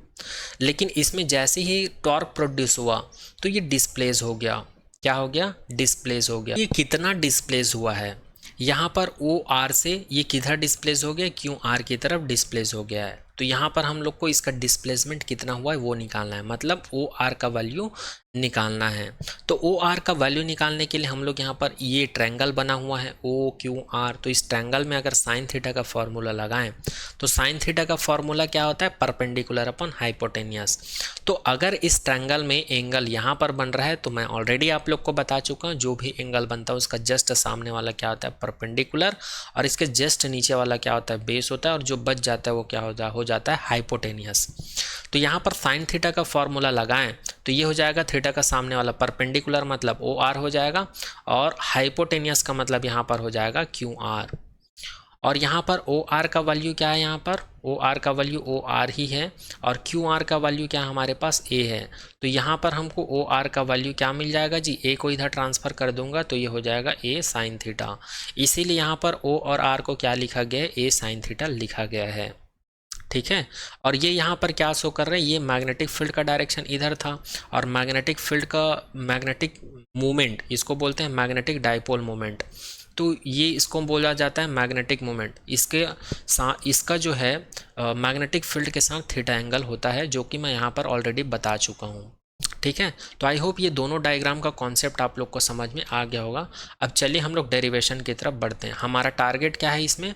[SPEAKER 1] लेकिन इसमें जैसे ही टॉर्क प्रोड्यूस हुआ तो ये डिस्प्लेस हो गया। क्या हो गया, डिस्प्लेस हो गया। ये कितना डिस्प्लेस हुआ है, यहाँ पर ओ आर से ये किधर डिस्प्लेस हो गया, क्यू आर की तरफ डिस्प्लेस हो गया है। तो यहाँ पर हम लोग को इसका डिस्प्लेसमेंट कितना हुआ है वो निकालना है, मतलब ओ आर का वैल्यू निकालना है। तो ओ आर का वैल्यू निकालने के लिए हम लोग यहाँ पर ये ट्रायंगल बना हुआ है ओ क्यू आर। तो इस ट्रायंगल में अगर साइन थीटा का फॉर्मूला लगाएं तो साइन थीटा का फॉर्मूला क्या होता है, परपेंडिकुलर अपॉन हाइपोटेनियस। तो अगर इस ट्रायंगल में एंगल यहाँ पर बन रहा है तो मैं ऑलरेडी आप लोग को बता चुका हूँ, जो भी एंगल बनता है उसका जस्ट सामने वाला क्या होता है, परपेंडिकुलर, और इसके जस्ट नीचे वाला क्या होता है, बेस होता है, और जो बच जाता है वो क्या हो जाता है, हाइपोटेनियस। तो यहाँ पर साइन थीटा का फॉर्मूला लगाएं तो ये हो जाएगा थीटा का सामने वाला परपेंडिकुलर मतलब ओ आर हो जाएगा, और हाइपोटेनियस का मतलब यहाँ पर हो जाएगा क्यू आर। और यहाँ पर ओ आर का वैल्यू क्या है, यहाँ पर ओ आर का वैल्यू ओ आर ही है, और क्यू आर का वैल्यू क्या हमारे पास ए है। तो यहाँ पर हमको ओ आर का वैल्यू क्या मिल जाएगा जी, ए को इधर ट्रांसफ़र कर दूंगा तो ये हो जाएगा ए साइन थीटा। इसीलिए यहाँ पर ओ और आर को क्या लिखा गया है, ए साइन थीटा लिखा गया है, ठीक है। और ये यहाँ पर क्या शो कर रहे हैं, ये मैग्नेटिक फील्ड का डायरेक्शन इधर था, और मैग्नेटिक फील्ड का मैग्नेटिक मूवमेंट, इसको बोलते हैं मैग्नेटिक डाइपोल मोमेंट। तो ये इसको बोला जाता है मैग्नेटिक मोमेंट। इसका जो है मैग्नेटिक फील्ड के साथ थीटा एंगल होता है, जो कि मैं यहाँ पर ऑलरेडी बता चुका हूँ। ठीक है, तो आई होप ये दोनों डायग्राम का कॉन्सेप्ट आप लोग को समझ में आ गया होगा। अब चलिए हम लोग डेरिवेशन की तरफ बढ़ते हैं। हमारा टारगेट क्या है इसमें,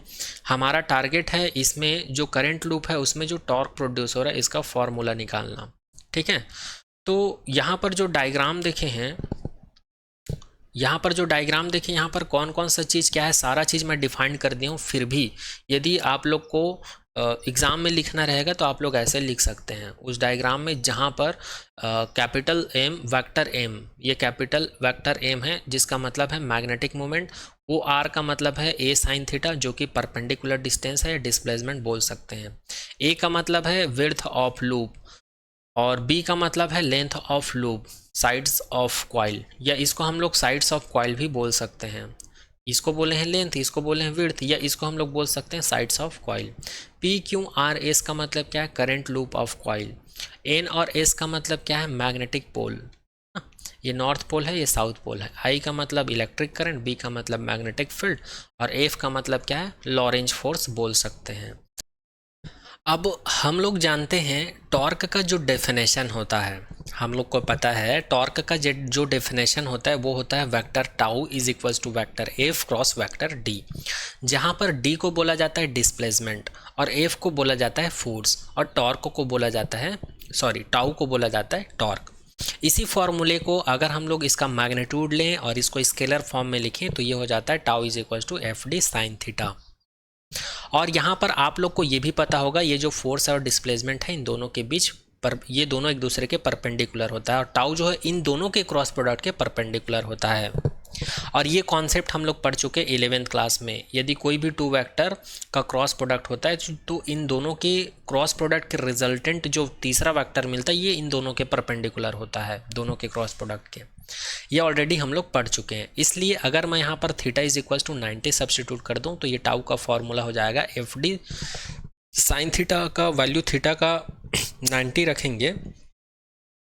[SPEAKER 1] हमारा टारगेट है इसमें जो करंट लूप है उसमें जो टॉर्क प्रोड्यूस हो रहा है इसका फॉर्मूला निकालना। ठीक है, तो यहाँ पर जो डायग्राम देखे हैं, यहाँ पर जो डायग्राम देखें, यहाँ पर कौन कौन सा चीज़ क्या है, सारा चीज़ मैं डिफाइन कर दिया हूँ। फिर भी यदि आप लोग को एग्ज़ाम में लिखना रहेगा तो आप लोग ऐसे लिख सकते हैं उस डायग्राम में, जहाँ पर कैपिटल एम वेक्टर एम, ये कैपिटल वेक्टर एम है जिसका मतलब है मैग्नेटिक मोमेंट। ओ आर का मतलब है ए साइन थीटा, जो कि परपेंडिकुलर डिस्टेंस है या डिस्प्लेसमेंट बोल सकते हैं। ए का मतलब है विड्थ ऑफ लूप, और बी का मतलब है length of loop, sides of coil, या इसको हम लोग साइड्स ऑफ कॉइल भी बोल सकते हैं। इसको बोले हैं लेंथ, इसको बोले हैं विड्थ, या इसको हम लोग बोल सकते हैं sides of coil. P Q R S का मतलब क्या है, current loop of coil. N और एस का मतलब क्या है, मैग्नेटिक पोल, ये नॉर्थ पोल है, ये साउथ पोल है। आई का मतलब इलेक्ट्रिक करंट, बी का मतलब मैग्नेटिक फील्ड, और एफ का मतलब क्या है, लॉरेंज फोर्स बोल सकते हैं। अब हम लोग जानते हैं टॉर्क का जो डेफिनेशन होता है, हम लोग को पता है टॉर्क का जो डेफिनेशन होता है वो होता है vector tau is equals to vector F cross vector D, जहाँ पर डी को बोला जाता है डिस्प्लेसमेंट और एफ को बोला जाता है फोर्स और टॉर्क को बोला जाता है, टाउ को बोला जाता है टॉर्क। इसी फॉर्मूले को अगर हम लोग इसका मैग्नीट्यूड लें और इसको स्केलर फॉर्म में लिखें तो ये हो जाता है tau is equals to F D sine theta. और यहाँ पर आप लोग को ये भी पता होगा ये जो फोर्स और डिस्प्लेसमेंट है इन दोनों के बीच पर, ये दोनों एक दूसरे के परपेंडिकुलर होता है, और टाउ जो है इन दोनों के क्रॉस प्रोडक्ट के परपेंडिकुलर होता है। और ये कॉन्सेप्ट हम लोग पढ़ चुके 11th क्लास में। यदि कोई भी टू वेक्टर का क्रॉस प्रोडक्ट होता है तो इन दोनों के क्रॉस प्रोडक्ट के रिजल्टेंट जो तीसरा वेक्टर मिलता है ये इन दोनों के परपेंडिकुलर होता है, दोनों के क्रॉस प्रोडक्ट के। ये ऑलरेडी हम लोग पढ़ चुके हैं। इसलिए अगर मैं यहाँ पर theta is equals to 90 substitute कर दूँ तो ये टाउ का फॉर्मूला हो जाएगा एफ डी साइन थीटा का वैल्यू थीटा का 90 रखेंगे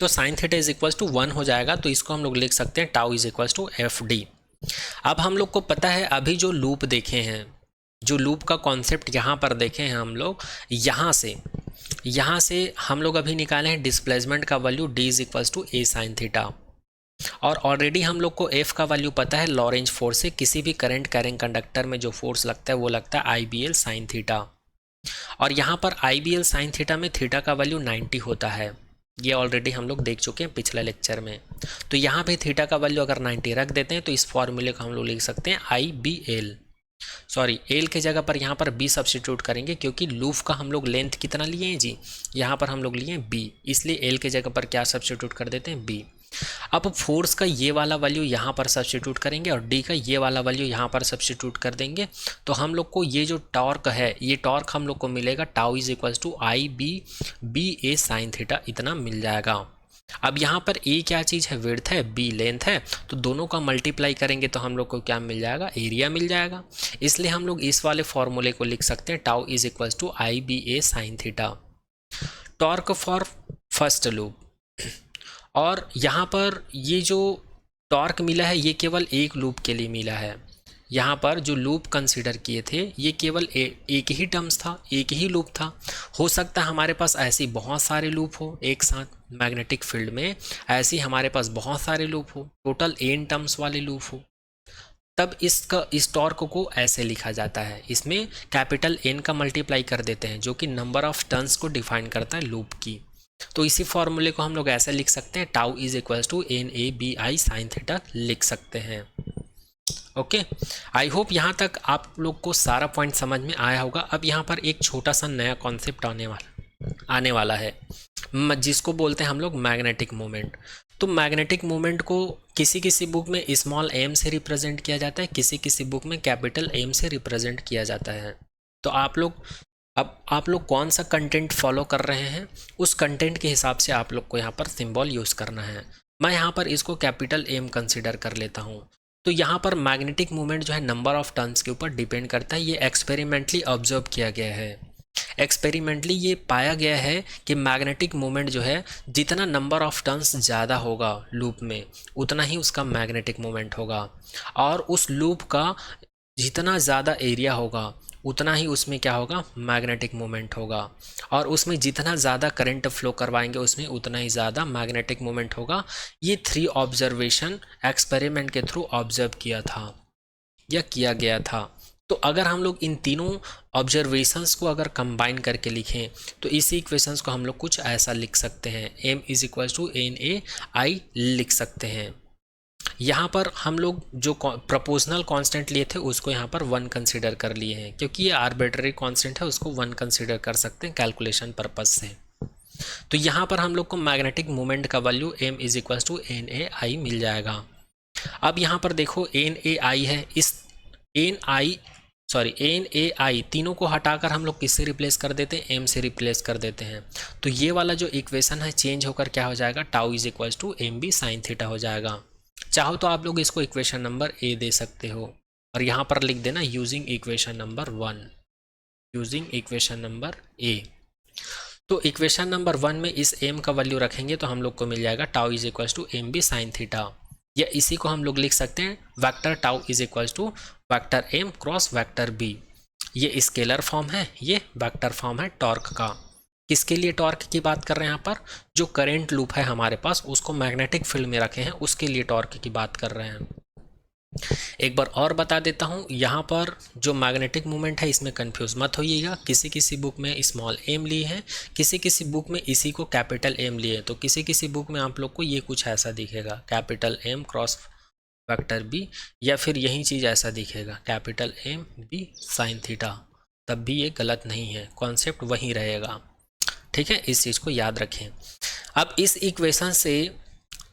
[SPEAKER 1] तो sine theta is equals to 1 हो जाएगा। तो इसको हम लोग लिख सकते हैं tau is equals to F D. अब हम लोग को पता है अभी जो लूप देखे हैं, जो लूप का कॉन्सेप्ट यहाँ पर देखे हैं हम लोग, यहाँ से हम लोग अभी निकाले हैं डिस्प्लेसमेंट का value D is equals to A sine theta, और ऑलरेडी हम लोग को एफ का वैल्यू पता है लॉरेंज फोर्स से, किसी भी करंट कैरिंग कंडक्टर में जो फोर्स लगता है वो लगता है आई बी एल साइन थीटा। और यहाँ पर आई बी एल साइन थीटा में थीटा का वैल्यू 90 होता है, ये ऑलरेडी हम लोग देख चुके हैं पिछले लेक्चर में। तो यहाँ पे थीटा का वैल्यू अगर 90 रख देते हैं तो इस फॉर्मूले को हम लोग लिख सकते हैं आई बी एल, एल के जगह पर यहाँ पर बी सब्सटीट्यूट करेंगे क्योंकि लूप का हम लोग लेंथ कितना लिए हैं जी, यहाँ पर हम लोग लिए हैं बी, इसलिए एल के जगह पर क्या सब्सटीट्यूट कर देते हैं बी। अब फोर्स का ये वाला वैल्यू यहाँ पर सब्सटीट्यूट करेंगे और डी का ये वाला वैल्यू यहाँ पर सब्सटीट्यूट कर देंगे, तो हम लोग को ये जो टॉर्क है, ये टॉर्क हम लोग को मिलेगा tau is equals to I B A sine theta, इतना मिल जाएगा। अब यहाँ पर ए क्या चीज़ है, विड्थ है, बी लेंथ है, तो दोनों का मल्टीप्लाई करेंगे तो हम लोग को क्या मिल जाएगा, एरिया मिल जाएगा। इसलिए हम लोग इस वाले फॉर्मूले को लिख सकते हैं tau is equals to I B A sine theta, torque for first loop. और यहाँ पर ये जो टॉर्क मिला है ये केवल एक लूप के लिए मिला है। यहाँ पर जो लूप कंसीडर किए थे ये केवल एक ही टर्म्स था, एक ही लूप था। हो सकता है हमारे पास ऐसी बहुत सारे लूप हो एक साथ, मैग्नेटिक फील्ड में ऐसी हमारे पास बहुत सारे लूप हो, टोटल n टर्म्स वाले लूप हो, तब इस टॉर्क को ऐसे लिखा जाता है। इसमें कैपिटल N का मल्टीप्लाई कर देते हैं जो कि नंबर ऑफ टर्न्स को डिफाइन करता है लूप की। तो इसी फॉर्मूले को हम लोग ऐसे लिख सकते हैं tau is equals to N A B I sine theta लिख सकते हैं। ओके, आई होप यहाँ तक आप लोग को सारा पॉइंट समझ में आया होगा। अब यहाँ पर एक छोटा सा नया कॉन्सेप्ट आने वाला है जिसको बोलते हैं हम लोग मैग्नेटिक मोमेंट। तो मैग्नेटिक मोमेंट को किसी किसी बुक में स्मॉल एम से रिप्रेजेंट किया जाता है, किसी किसी बुक में कैपिटल एम से रिप्रेजेंट किया जाता है। तो आप लोग कौन सा कंटेंट फॉलो कर रहे हैं उस कंटेंट के हिसाब से आप लोग को यहाँ पर सिंबल यूज़ करना है। मैं यहाँ पर इसको कैपिटल एम कंसिडर कर लेता हूँ। तो यहाँ पर मैग्नेटिक मोमेंट जो है नंबर ऑफ टर्न्स के ऊपर डिपेंड करता है, ये एक्सपेरिमेंटली ऑब्जर्व किया गया है। एक्सपेरिमेंटली ये पाया गया है कि मैग्नेटिक मोमेंट जो है, जितना नंबर ऑफ टर्न्स ज़्यादा होगा लूप में, उतना ही उसका मैग्नेटिक मोमेंट होगा, और उस लूप का जितना ज़्यादा एरिया होगा उतना ही उसमें क्या होगा, मैग्नेटिक मोमेंट होगा, और उसमें जितना ज़्यादा करंट फ्लो करवाएंगे उसमें उतना ही ज़्यादा मैग्नेटिक मोमेंट होगा। ये 3 ऑब्जर्वेशन एक्सपेरिमेंट के थ्रू ऑब्जर्व किया था या किया गया था। तो अगर हम लोग इन तीनों ऑब्जर्वेशंस को अगर कंबाइन करके लिखें तो इसी इक्वेशंस को हम लोग कुछ ऐसा लिख सकते हैं, m is equal to N A I लिख सकते हैं। यहाँ पर हम लोग जो प्रोपोर्शनल कांस्टेंट लिए थे उसको यहाँ पर 1 कंसीडर कर लिए हैं, क्योंकि ये आर्बिट्ररी कांस्टेंट है, उसको 1 कंसीडर कर सकते हैं कैलकुलेशन पर्पज से। तो यहाँ पर हम लोग को मैग्नेटिक मोमेंट का value m is equal to N A I मिल जाएगा। अब यहाँ पर देखो एन ए आई है, इस एन ए आई तीनों को हटाकर हम लोग किससे रिप्लेस कर देते हैं, m से रिप्लेस कर देते हैं। तो ये वाला जो इक्वेशन है चेंज होकर क्या हो जाएगा, tau is equal to M B sine theta हो जाएगा। चाहो तो आप लोग इसको इक्वेशन नंबर ए दे सकते हो, और यहाँ पर लिख देना using equation number 1, using equation number A. तो इक्वेशन नंबर 1 में इस m का वैल्यू रखेंगे तो हम लोग को मिल जाएगा tau is equal to M B sine theta, या इसी को हम लोग लिख सकते हैं vector tau is equal to vector m cross vector b। ये स्केलर फॉर्म है, ये वेक्टर फॉर्म है टॉर्क का। किसके लिए टॉर्क की बात कर रहे हैं यहाँ पर, जो करंट लूप है हमारे पास उसको मैग्नेटिक फील्ड में रखे हैं उसके लिए टॉर्क की बात कर रहे हैं। एक बार और बता देता हूँ, यहाँ पर जो मैग्नेटिक मोमेंट है इसमें कंफ्यूज मत होइएगा। किसी किसी बुक में स्मॉल एम लिए हैं, किसी किसी बुक में इसी को कैपिटल एम लिए, तो किसी किसी बुक में आप लोग को ये कुछ ऐसा दिखेगा, capital M cross vector B, या फिर यही चीज़ ऐसा दिखेगा capital M B sine theta, तब भी ये गलत नहीं है, कॉन्सेप्ट वही रहेगा। ठीक है, इस चीज़ को याद रखें। अब इस इक्वेशन से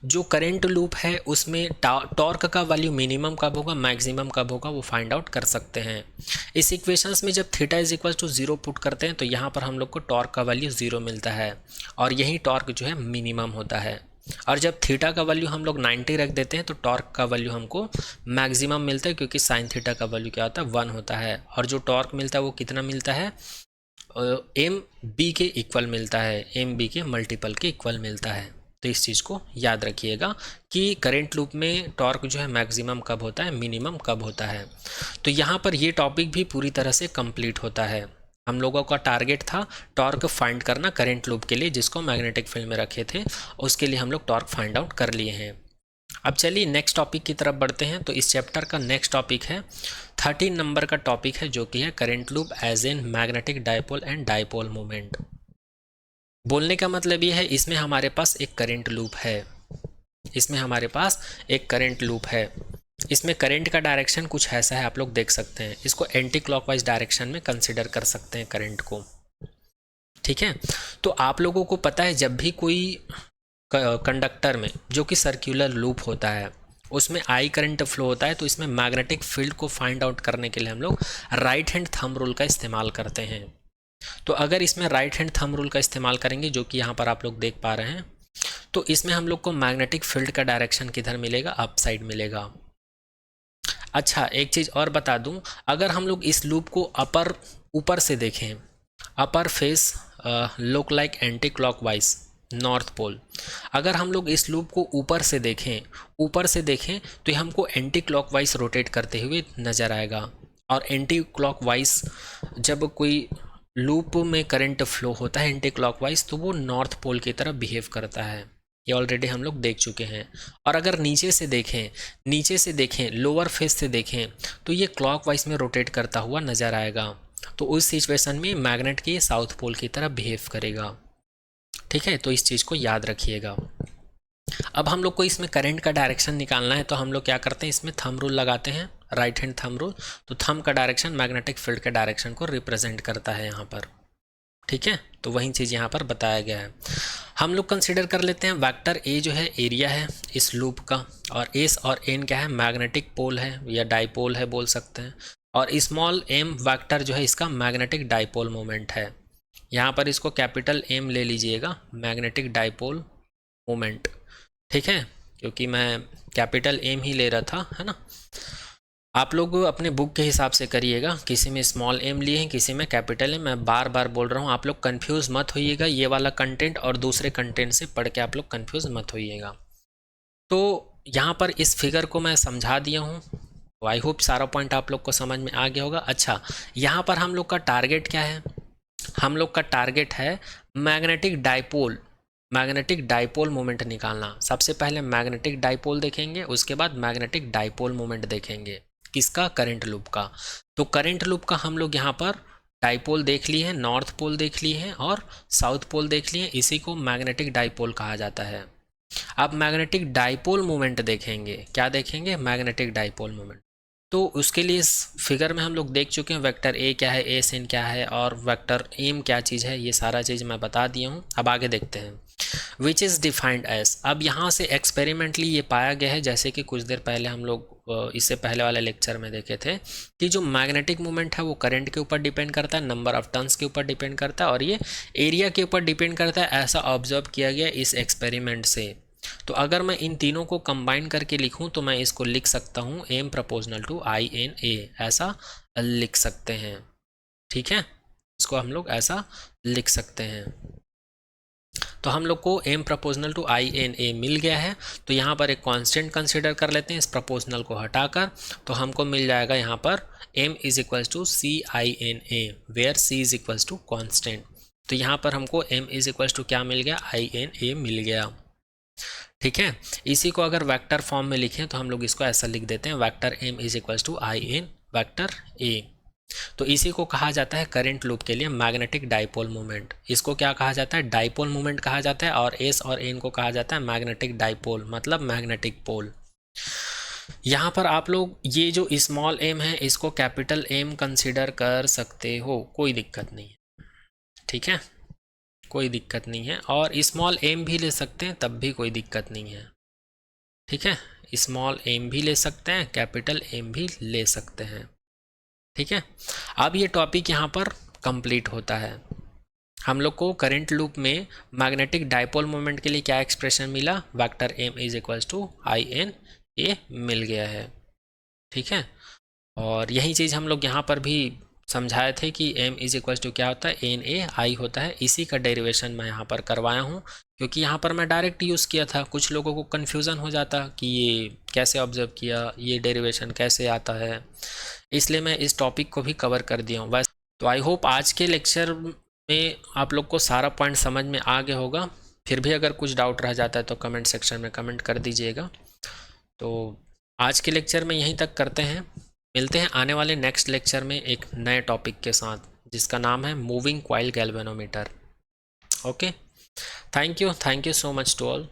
[SPEAKER 1] जो करंट लूप है उसमें टॉर्क का वैल्यू मिनिमम कब होगा, मैक्सिमम कब होगा, वो फाइंड आउट कर सकते हैं। इस इक्वेशंस में जब theta is equal to 0 put करते हैं तो यहाँ पर हम लोग को टॉर्क का वैल्यू 0 मिलता है, और यही टॉर्क जो है मिनिमम होता है। और जब थीटा का वैल्यू हम लोग 90 रख देते हैं तो टॉर्क का वैल्यू हमको मैक्सिमम मिलता है, क्योंकि साइन थीटा का वैल्यू क्या होता है, 1 होता है। और जो टॉर्क मिलता है वो कितना मिलता है, एम बी के इक्वल मिलता है, एम बी के मल्टीपल के इक्वल मिलता है। तो इस चीज़ को याद रखिएगा कि करंट लूप में टॉर्क जो है मैक्सिमम कब होता है, मिनिमम कब होता है। तो यहाँ पर ये टॉपिक भी पूरी तरह से कंप्लीट होता है। हम लोगों का टारगेट था टॉर्क फाइंड करना करंट लूप के लिए, जिसको मैग्नेटिक फील्ड में रखे थे, उसके लिए हम लोग टॉर्क फाइंड आउट कर लिए हैं। अब चलिए नेक्स्ट टॉपिक की तरफ बढ़ते हैं। तो इस चैप्टर का नेक्स्ट टॉपिक है 13 नंबर का टॉपिक है, जो कि है current loop as an magnetic dipole and dipole moment. बोलने का मतलब ये है, इसमें हमारे पास एक करंट लूप है, इसमें हमारे पास एक करंट लूप है। इसमें करंट का डायरेक्शन कुछ ऐसा है, आप लोग देख सकते हैं। इसको एंटी क्लॉकवाइज डायरेक्शन में कंसिडर कर सकते हैं करंट को। ठीक है, तो आप लोगों को पता है जब भी कोई कंडक्टर में जो कि सर्कुलर लूप होता है उसमें आई करंट फ्लो होता है, तो इसमें मैग्नेटिक फील्ड को फाइंड आउट करने के लिए हम लोग राइट हैंड थंब रूल का इस्तेमाल करते हैं। तो अगर इसमें राइट हैंड थंब रूल का इस्तेमाल करेंगे, जो कि यहाँ पर आप लोग देख पा रहे हैं, तो इसमें हम लोग को मैग्नेटिक फील्ड का डायरेक्शन किधर मिलेगा, अप साइड मिलेगा। अच्छा, एक चीज़ और बता दूं, अगर हम लोग इस लूप को ऊपर से देखें, upper face look like anticlockwise north pole, अगर हम लोग इस लूप को ऊपर से देखें तो हमको एंटी क्लॉकवाइज रोटेट करते हुए नज़र आएगा। और एंटी क्लॉकवाइज जब कोई लूप में करंट फ्लो होता है एंटी क्लॉकवाइज, तो वो नॉर्थ पोल की तरफ बिहेव करता है। ये ऑलरेडी हम लोग देख चुके हैं। और अगर नीचे से देखें लोअर फेस से देखें तो ये क्लॉकवाइज में रोटेट करता हुआ नज़र आएगा। तो उस सिचुएशन में मैग्नेट के साउथ पोल की तरफ बिहेव करेगा। ठीक है, तो इस चीज़ को याद रखिएगा। अब हम लोग को इसमें करंट का डायरेक्शन निकालना है, तो हम लोग क्या करते हैं, इसमें थंब रूल लगाते हैं, राइट हैंड थंब रूल। तो थंब का डायरेक्शन मैग्नेटिक फील्ड के डायरेक्शन को रिप्रेजेंट करता है यहाँ पर। ठीक है, तो वही चीज़ यहाँ पर बताया गया है। हम लोग कंसिडर कर लेते हैं वेक्टर ए जो है एरिया है इस लूप का, और एस और एन क्या है, मैग्नेटिक पोल है या डाइपोल है बोल सकते हैं, और स्मॉल एम वेक्टर जो है इसका मैग्नेटिक डाइपोल मोमेंट है। यहाँ पर इसको कैपिटल एम ले लीजिएगा, मैग्नेटिक डाइपोल मोमेंट। ठीक है, क्योंकि मैं कैपिटल एम ही ले रहा था, है ना। आप लोग अपने बुक के हिसाब से करिएगा, किसी में स्मॉल एम लिए हैं, किसी में कैपिटल एम। मैं बार बार बोल रहा हूँ, आप लोग कंफ्यूज मत होइएगा, ये वाला कंटेंट और दूसरे कंटेंट से पढ़ के आप लोग कंफ्यूज मत होइएगा। तो यहाँ पर इस फिगर को मैं समझा दिया हूँ, तो आई होप सारा पॉइंट आप लोग को समझ में आ गया होगा। अच्छा, यहाँ पर हम लोग का टारगेट क्या है? हम लोग का टारगेट है मैग्नेटिक डाइपोल मोमेंट निकालना। सबसे पहले मैग्नेटिक डाइपोल देखेंगे, उसके बाद मैग्नेटिक डाइपोल मोमेंट देखेंगे। किसका? करंट लूप का। तो करंट लूप का हम लोग यहाँ पर डाइपोल देख लिए हैं, नॉर्थ पोल देख लिए हैं और साउथ पोल देख लिए हैं, इसी को मैग्नेटिक डाइपोल कहा जाता है। अब मैग्नेटिक डाइपोल मोमेंट देखेंगे। क्या देखेंगे? Magnetic dipole moment. तो उसके लिए इस फिगर में हम लोग देख चुके हैं वेक्टर ए क्या है, ए sin क्या है और वेक्टर एम क्या चीज़ है, ये सारा चीज़ मैं बता दिया हूँ। अब आगे देखते हैं विच इज़ डिफाइंड एज। अब यहाँ से एक्सपेरिमेंटली ये पाया गया है, जैसे कि कुछ देर पहले हम लोग इससे पहले वाले लेक्चर में देखे थे कि जो मैग्नेटिक मोमेंट है वो करंट के ऊपर डिपेंड करता है, नंबर ऑफ टर्न्स के ऊपर डिपेंड करता है और ये एरिया के ऊपर डिपेंड करता है। ऐसा ऑब्जर्व किया गया इस एक्सपेरिमेंट से। तो अगर मैं इन तीनों को कंबाइन करके लिखूं तो मैं इसको लिख सकता हूं m proportional to I N A, ऐसा लिख सकते हैं। ठीक है, इसको हम लोग ऐसा लिख सकते हैं। तो हम लोग को m proportional to I N A मिल गया है। तो यहाँ पर एक कांस्टेंट कंसिडर कर लेते हैं इस प्रोपोर्शनल को हटाकर, तो हमको मिल जाएगा यहाँ पर m is equals to C I N A, where c is equals to constant. तो यहाँ पर हमको m इज इक्वल्स टू क्या मिल गया? आई एन ए मिल गया। ठीक है, इसी को अगर वेक्टर फॉर्म में लिखें तो हम लोग इसको ऐसा लिख देते हैं, vector m is equals to I N vector a। तो इसी को कहा जाता है करंट लूप के लिए मैग्नेटिक डाइपोल मोमेंट। इसको क्या कहा जाता है? डाइपोल मोमेंट कहा जाता है। और s और n को कहा जाता है मैग्नेटिक डाइपोल, मतलब मैग्नेटिक पोल। यहाँ पर आप लोग ये जो स्मॉल m है इसको कैपिटल M कंसिडर कर सकते हो, कोई दिक्कत नहीं है। ठीक है, कोई दिक्कत नहीं है। और स्मॉल m भी ले सकते हैं, तब भी कोई दिक्कत नहीं है। ठीक है, स्मॉल m भी ले सकते हैं, कैपिटल M भी ले सकते हैं। ठीक है, अब ये टॉपिक यहाँ पर कंप्लीट होता है। हम लोग को करंट लूप में मैग्नेटिक डाइपोल मोमेंट के लिए क्या एक्सप्रेशन मिला? Vector m is equals to I N A मिल गया है। ठीक है, और यही चीज़ हम लोग यहाँ पर भी समझाए थे कि m इज इक्वल्स टू क्या होता है? एन ए आई होता है। इसी का डेरिवेशन मैं यहाँ पर करवाया हूँ, क्योंकि यहाँ पर मैं डायरेक्ट यूज़ किया था। कुछ लोगों को कन्फ्यूज़न हो जाता कि ये कैसे ऑब्जर्व किया, ये डेरिवेशन कैसे आता है, इसलिए मैं इस टॉपिक को भी कवर कर दिया हूँ। बस, तो आई होप आज के लेक्चर में आप लोग को सारा पॉइंट समझ में आ गया होगा। फिर भी अगर कुछ डाउट रह जाता है तो कमेंट सेक्शन में कमेंट कर दीजिएगा। तो आज के लेक्चर में यहीं तक करते हैं, मिलते हैं आने वाले नेक्स्ट लेक्चर में एक नए टॉपिक के साथ जिसका नाम है moving coil galvanometer. Okay, thank you so much to all.